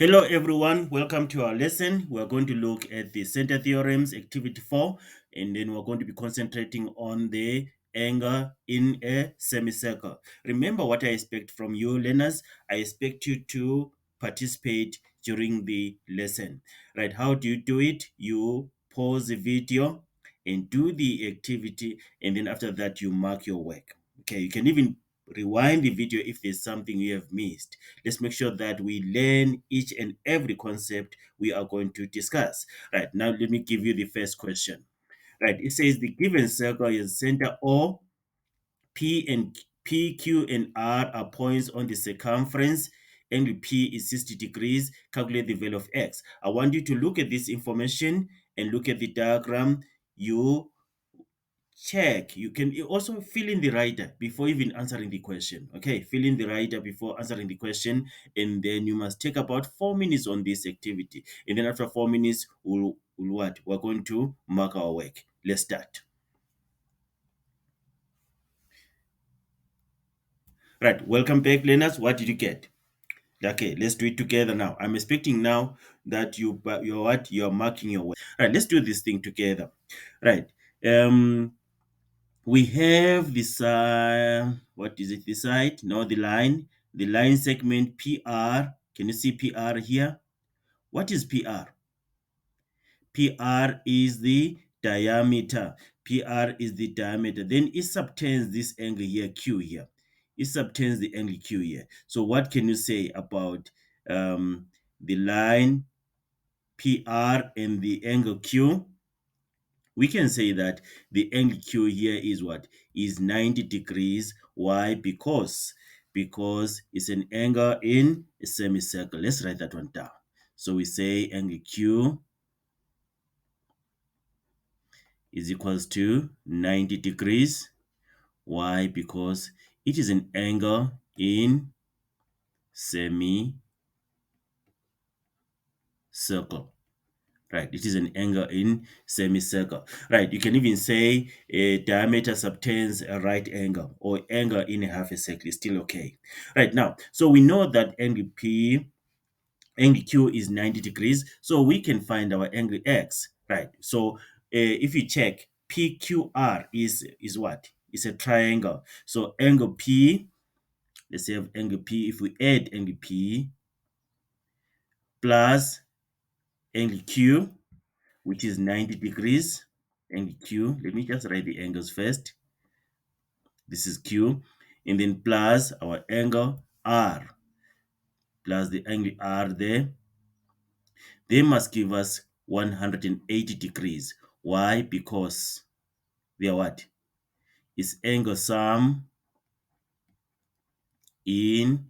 Hello everyone, welcome to our lesson. We're going to look at the center theorems, activity 4, and then we're going to be concentrating on the angle in a semicircle. Remember what I expect from you learners. I expect you to participate during the lesson. Right, how do you do it? You pause the video and do the activity, and then after that you mark your work. Okay, you can even rewind the video if there's something you have missed. Let's make sure that we learn each and every concept we are going to discuss. Right, now let me give you the first question. Right, it says the given circle is center O, P, Q, and R are points on the circumference. Angle P is 60 degrees. Calculate the value of X. I want you to look at this information and look at the diagram. You check. You can also fill in the writer before even answering the question. Okay, fill in the writer before answering the question, and then you must take about 4 minutes on this activity. And then after 4 minutes, we'll what? We're going to mark our work. Let's start. Right, welcome back, learners. What did you get? Okay, let's do it together now. I'm expecting now that you're marking your work. Right, let's do this thing together. Right. We have this what is it, the side, no, the line segment PR. Can you see PR here? What is PR? PR is the diameter. PR is the diameter. Then it subtends this angle here, Q here. It subtends the angle Q here. So what can you say about the line PR and the angle Q? We can say that the angle Q here is what? Is 90 degrees. Why? Because it's an angle in a semicircle. Let's write that one down. So we say angle Q is equals to 90 degrees. Why? Because it is an angle in semicircle. Right, it is an angle in semicircle. Right, you can even say a diameter subtends a right angle, or angle in a half a circle is still okay. Right, now, so we know that angle Q is 90 degrees, so we can find our angle X. Right, so if you check, PQR is what? It's a triangle. So angle P, let's say angle P, if we add angle P plus angle Q, which is 90 degrees, angle Q. Let me just write the angles first. This is Q, and then plus our angle R, plus the angle R there. They must give us 180 degrees. Why? Because they are what? It's angle sum in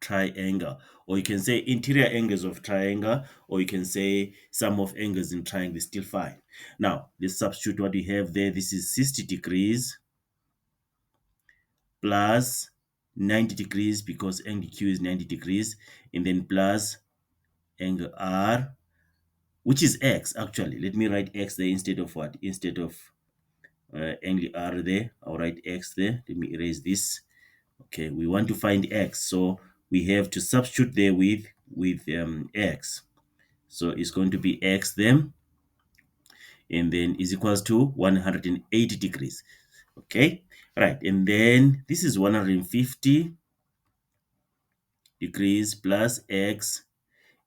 triangle, or you can say interior angles of triangle, or you can say sum of angles in triangle is still fine. Now let's substitute what we have there. This is 60 degrees plus 90 degrees, because angle Q is 90 degrees, and then plus angle R, which is X actually. Let me write X there instead of what? Instead of angle R there, I'll write X there. Let me erase this. Okay, we want to find X, so we have to substitute there with X. So it's going to be X then, and then is equals to 180 degrees. Okay, right, and then this is 150 degrees plus X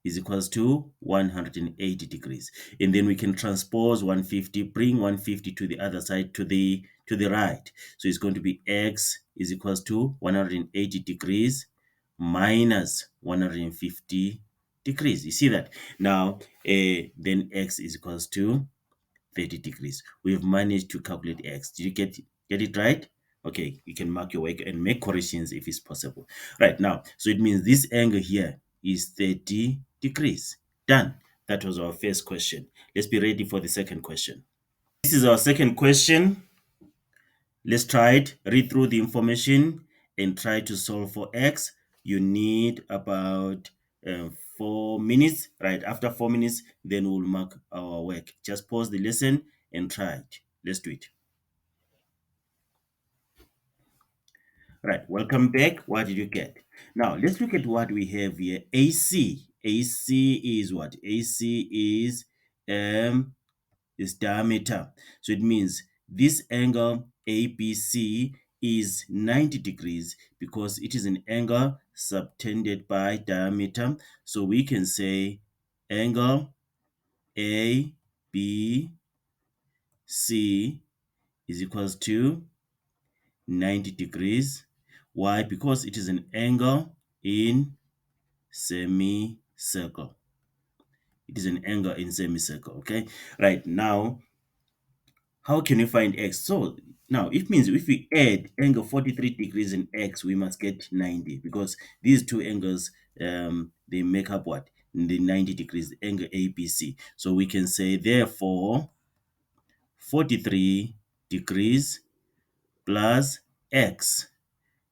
is equals to 180 degrees. And then we can transpose 150, bring 150 to the other side, to the right. So it's going to be X is equals to 180 degrees minus 150 degrees. You see that? Now, then X is equals to 30 degrees. We've managed to calculate X. Did you get it right? Okay, you can mark your work and make corrections if it's possible. Right now, so it means this angle here is 30 degrees. Done. That was our first question. Let's be ready for the second question. This is our second question. Let's try it. Read through the information and try to solve for X. You need about 4 minutes. Right, after 4 minutes, then we'll mark our work. Just pause the lesson and try it. Let's do it. Right, welcome back. What did you get? Now, let's look at what we have here. AC. AC is what? AC is diameter. So it means this angle ABC is 90 degrees because it is an angle subtended by diameter. So we can say angle ABC is equals to 90 degrees. Why? Because it is an angle in semicircle. It is an angle in semicircle. Okay. Right now, how can we find x? So now it means if we add angle 43 degrees in x, we must get 90 because these two angles they make up what? The 90 degrees, the angle ABC. So we can say therefore 43 degrees plus x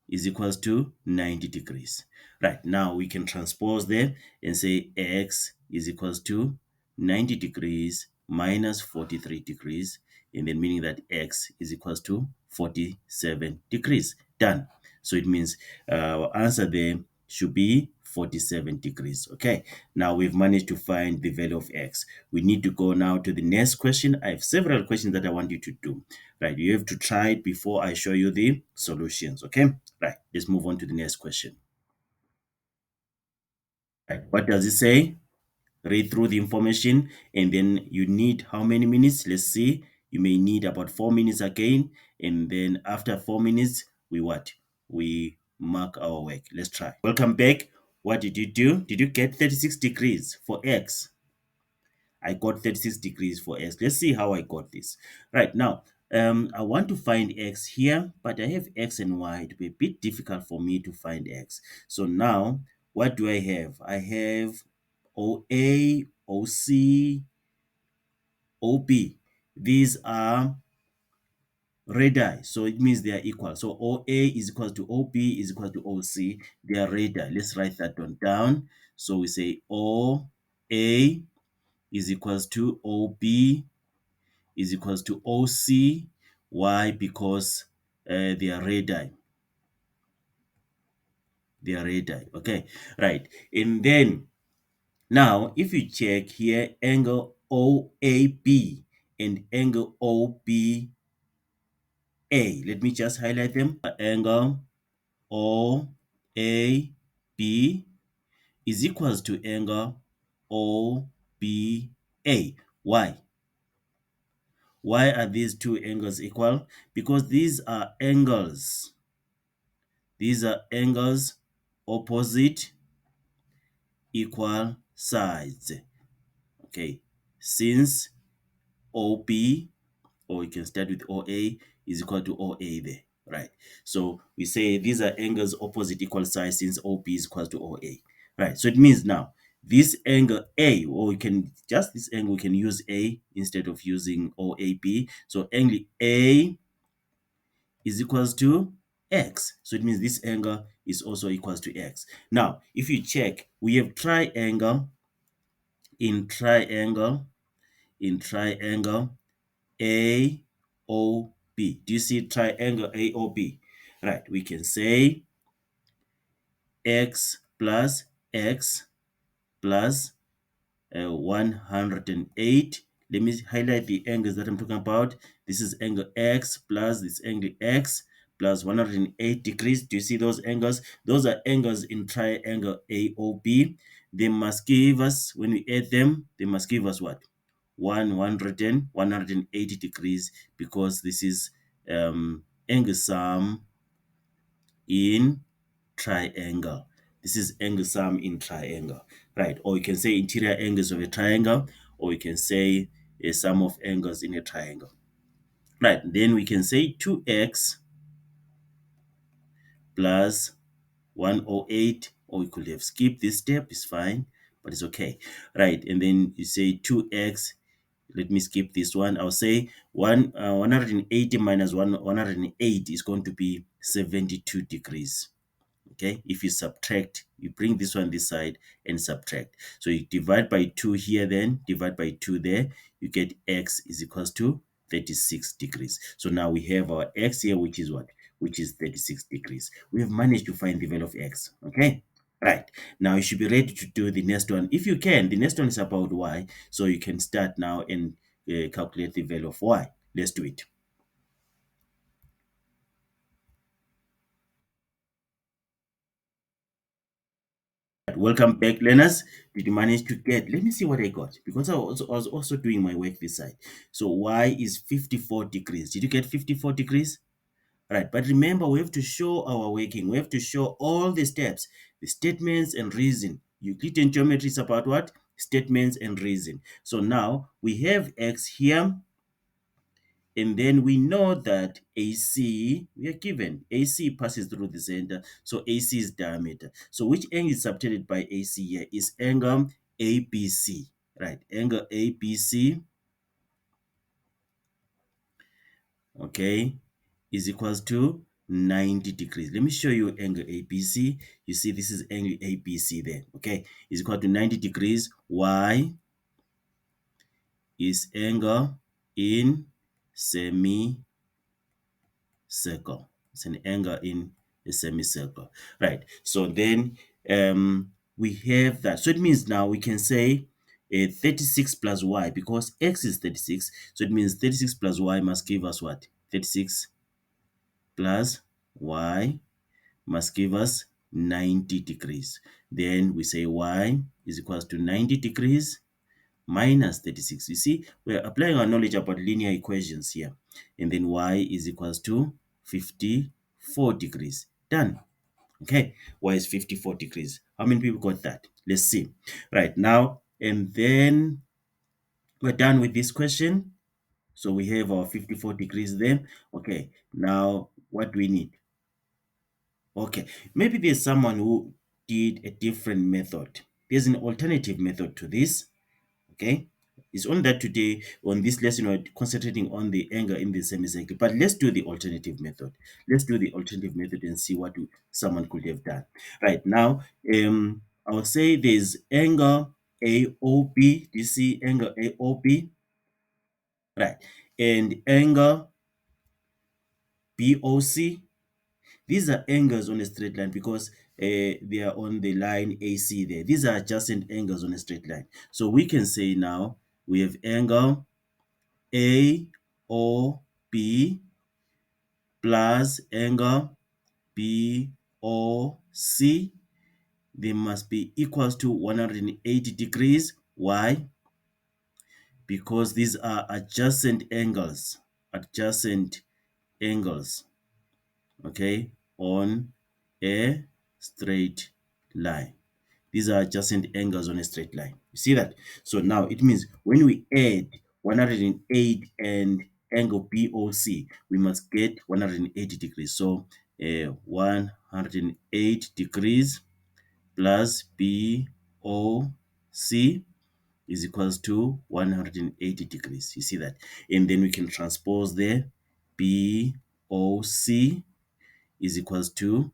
is equals to 90 degrees. Right, now we can transpose there and say x is equals to 90 degrees minus 43 degrees, and then meaning that x is equals to 47 degrees. Done. So it means our answer there should be 47 degrees. Okay, now we've managed to find the value of x. We need to go now to the next question. I have several questions that I want you to do. Right, you have to try it before I show you the solutions. Okay, right, let's move on to the next question. Right, what does it say? Read through the information, and then you need how many minutes? Let's see. You may need about 4 minutes again, and then after 4 minutes, we what? We mark our work. Let's try. Welcome back. What did you do? Did you get 36 degrees for x? I got 36 degrees for x. Let's see how I got this. Right now, I want to find x here, but I have x and y. It will be a bit difficult for me to find x. So now, what do I have? I have OA, OC, OB. These are radii, so it means they are equal. So OA is equal to OB is equal to OC. They are radii. Let's write that one down. So we say OA is equals to OB is equals to OC. Why? Because they are radii. They are radii. Okay, right. And then now, if you check here, angle OAB and angle OBA. Let me just highlight them. Angle OAB is equals to angle OBA. Why? Why are these two angles equal? Because these are angles. These are angles opposite equal sides. Okay, since OB, or you can start with OA, is equal to OA there, right? So we say these are angles opposite equal sides since OB is equal to OA, right? So it means now this angle A, or we can just this angle, we can use A instead of using OAB. So angle A is equals to x. So it means this angle is also equals to x. Now, if you check, we have triangle in triangle AOB. Do you see triangle AOB? Right, we can say x plus x plus 108. Let me highlight the angles that I'm talking about. This is angle x plus this angle x plus 108 degrees. Do you see those angles? Those are angles in triangle AOB. They must give us, when we add them, they must give us what? 180 degrees, because this is angle sum in triangle. This is angle sum in triangle, right? Or you can say interior angles of a triangle, or you can say a sum of angles in a triangle, right? Then we can say 2x plus 108, or we could have skipped this step, it's fine, but it's okay, right? And then you say 2x, let me skip this one. I'll say 180 minus 108 is going to be 72 degrees. Okay, if you subtract, you bring this one this side and subtract. So you divide by 2 here, then divide by 2 there, you get x is equals to 36 degrees. So now we have our x here, which is what? Which is 36 degrees. We have managed to find the value of x. Okay, Right. Now you should be ready to do the next one. If you can, the next one is about y. So you can start now and calculate the value of y. Let's do it. Welcome back, learners. Did you manage to get? Let me see what I got, because I was also doing my work this side. So y is 54 degrees. Did you get 54 degrees? Right, but remember, we have to show our working. We have to show all the steps, the statements and reason. Euclidean geometry is about what? Statements and reason. So now we have x here, and then we know that AC, we are given, AC passes through the center, so AC is diameter. So which angle is subtended by AC here is angle ABC, right? Angle ABC, okay, is equals to 90 degrees. Let me show you angle ABC. You see, this is angle ABC there, okay? Is equal to 90 degrees. Y is angle in semicircle. It's an angle in a semicircle, right? So then we have that. So it means now we can say 36 plus y, because x is 36. So it means 36 plus y must give us what? 36 plus y must give us 90 degrees. Then we say y is equals to 90 degrees minus 36. You see, we're applying our knowledge about linear equations here. And then y is equals to 54 degrees. Done. Okay, y is 54 degrees. How many people got that? Let's see. Right now, and then we're done with this question. So we have our 54 degrees there. Okay, now what do we need? Okay, maybe there's someone who did a different method. There's an alternative method to this. Okay, it's only that today on this lesson we're concentrating on the angle in the semicircle, but let's do the alternative method. Let's do the alternative method and see what someone could have done. Right now, I would say there's angle AOB. Do you see angle AOB? Right, and angle BOC. These are angles on a straight line because they are on the line AC there. These are adjacent angles on a straight line. So we can say now we have angle AOB plus angle BOC. They must be equals to 180 degrees. Why? Because these are adjacent angles. Adjacent angles. Okay, on a straight line. These are adjacent angles on a straight line. You see that? So now it means when we add 108 and angle BOC, we must get 180 degrees. So 108 degrees plus BOC is equals to 180 degrees. You see that? And then we can transpose there. BOC is equals to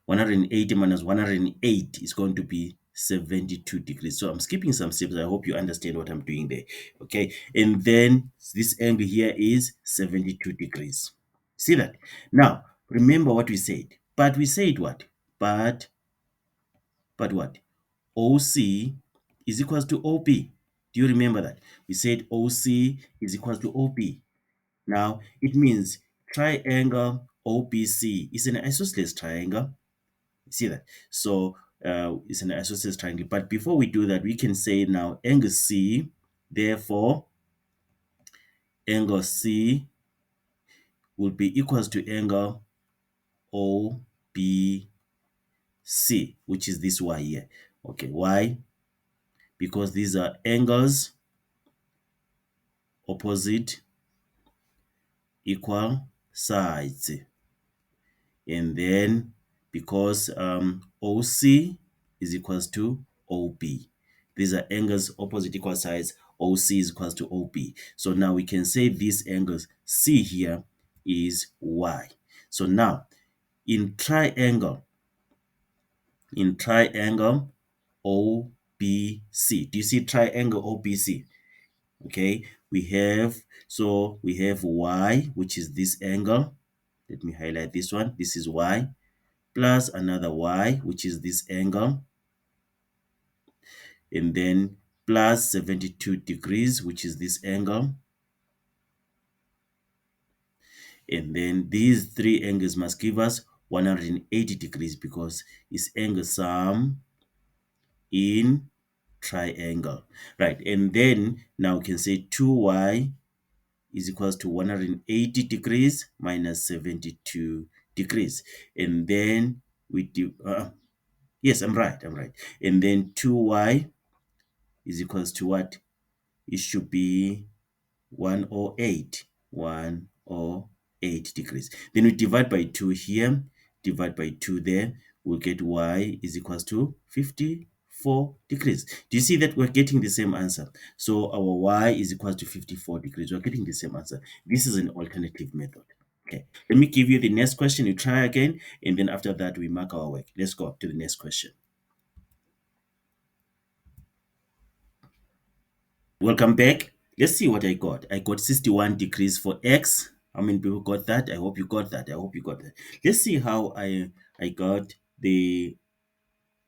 180 minus 108 is going to be 72 degrees. So I'm skipping some steps. I hope you understand what I'm doing there. Okay. And then this angle here is 72 degrees. See that? Now, remember what we said. But we said what? But what? OC is equals to OP. Do you remember that? We said OC is equals to OP. Now, it means triangle OPC is an isosceles triangle. See that? So it's an isosceles triangle. But before we do that, we can say now angle C, therefore angle C will be equals to angle OBC, which is this Y here. Okay, why? Because these are angles opposite equal sides. And then because OC is equals to OB. These are angles opposite equal sides. OC is equals to OB. So now we can say these angles C here is Y. So now in triangle OBC, do you see triangle OBC? Okay, we have Y, which is this angle. Let me highlight this one. This is Y plus another y, which is this angle, and then plus 72 degrees, which is this angle. And then these three angles must give us 180 degrees because it's angle sum in triangle, right? And then now we can say 2y is equals to 180 degrees minus 72 degrees. And then we do, yes, I'm right. And then 2y is equals to what? It should be 108 degrees. Then we divide by 2 here, divide by 2 there, we'll get y is equals to 54 degrees. Do you see that we're getting the same answer? So our y is equals to 54 degrees. We're getting the same answer. This is an alternative method. Okay, let me give you the next question. You try again, and then after that, we mark our work. Let's go to the next question. Welcome back. Let's see what I got. I got 61 degrees for x. How many people got that? I hope you got that. Let's see how I got the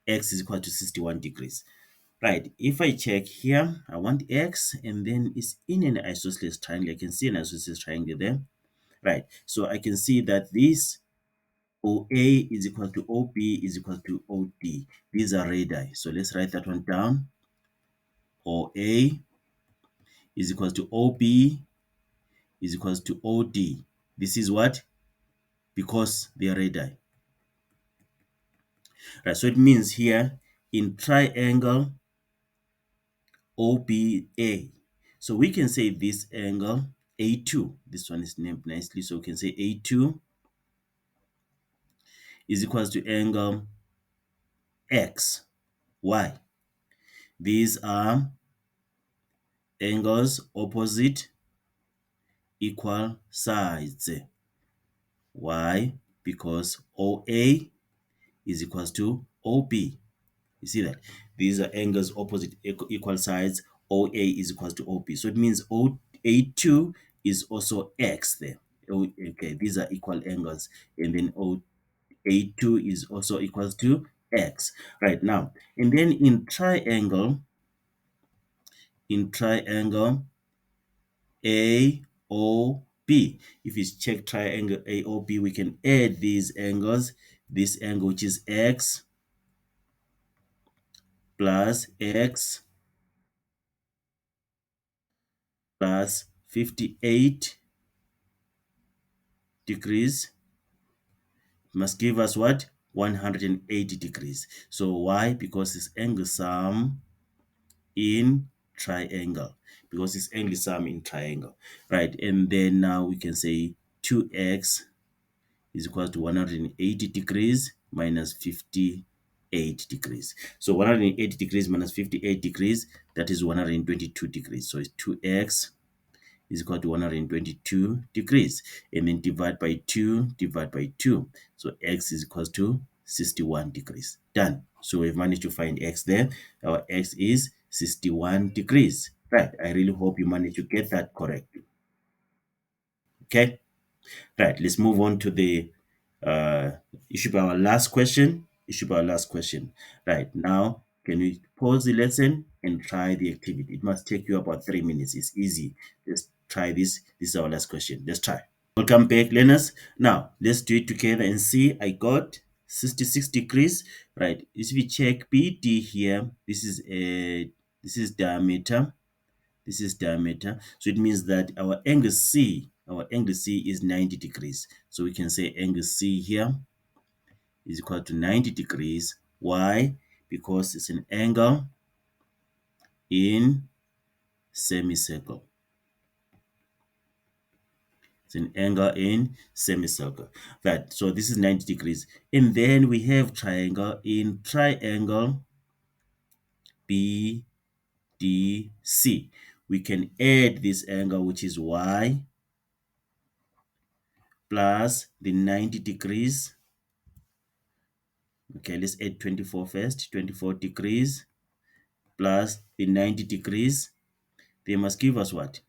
x is equal to 61 degrees. Right, if I check here, I want x, and then it's in an isosceles triangle. I can see an isosceles triangle there. Right, so I can see that this OA is equal to OB is equal to OD. These are radii. So let's write that one down. OA is equal to OB is equals to OD. This is what? Because they are radii. Right, so it means here in triangle OBA. So we can say this angle A2, this one is named nicely, so we can say A2 is equals to angle X. Why? These are angles opposite equal sides. Why? Because OA is equals to OB. You see that? These are angles opposite equal sides. OA is equals to OB. So it means A2 is also X there. Okay, these are equal angles. And then A2 is also equals to X. Right now, and then in triangle AOB, if you check triangle AOB, we can add these angles. This angle, which is X plus X plus 58 degrees must give us what? 180 degrees. So why? Because it's angle sum in triangle. Because it's angle sum in triangle. Right, and then now we can say 2x is equal to 180 degrees minus 58 degrees. So 180 degrees minus 58 degrees, that is 122 degrees. So it's 2x is equal to 122 degrees, and then divide by 2, so x is equal to 61 degrees. Done. So we've managed to find x there. Our x is 61 degrees. Right, I really hope you managed to get that correct. Okay, right, let's move on to the uh issue by our last question. Right, now can we pause the lesson and try the activity? It must take you about 3 minutes. It's easy. Let's try this. This is our last question. Let's try. Welcome back, learners. Now let's do it together and see. I got 66 degrees. Right, if we check BD here, this is diameter. So it means that our angle C is 90 degrees. So we can say angle C here is equal to 90 degrees. Why? Because it's an angle in semicircle. It's an angle in semicircle. Right, so this is 90 degrees. And then we have triangle in triangle BDC. We can add this angle, which is Y, plus the 90 degrees. Okay, let's add 24 first. 24 degrees plus the 90 degrees. They must give us what?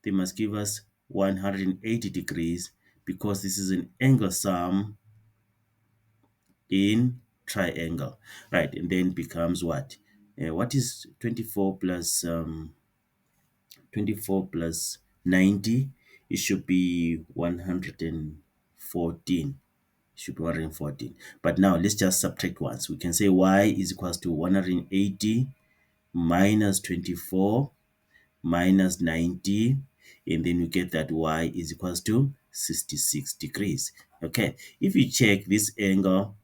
They must give us 180 degrees because this is an angle sum in triangle, right? And then becomes what? What is 24 plus 90? It should be 114. Should be 114. But now let's just subtract once. We can say y is equals to 180 minus 24 minus 90, and then you get that y is equals to 66 degrees. Okay, if you check this angle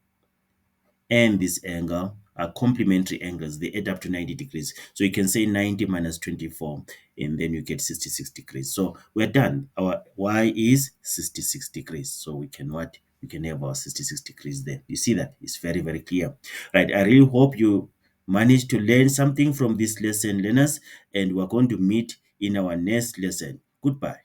and this angle are complementary angles, they add up to 90 degrees. So you can say 90 minus 24, and then you get 66 degrees. So we're done. Our y is 66 degrees. So we can what? We can have our 66 degrees there. You see that? It's very, very clear. Right. I really hope you managed to learn something from this lesson, learners, and we're going to meet in our next lesson. Goodbye.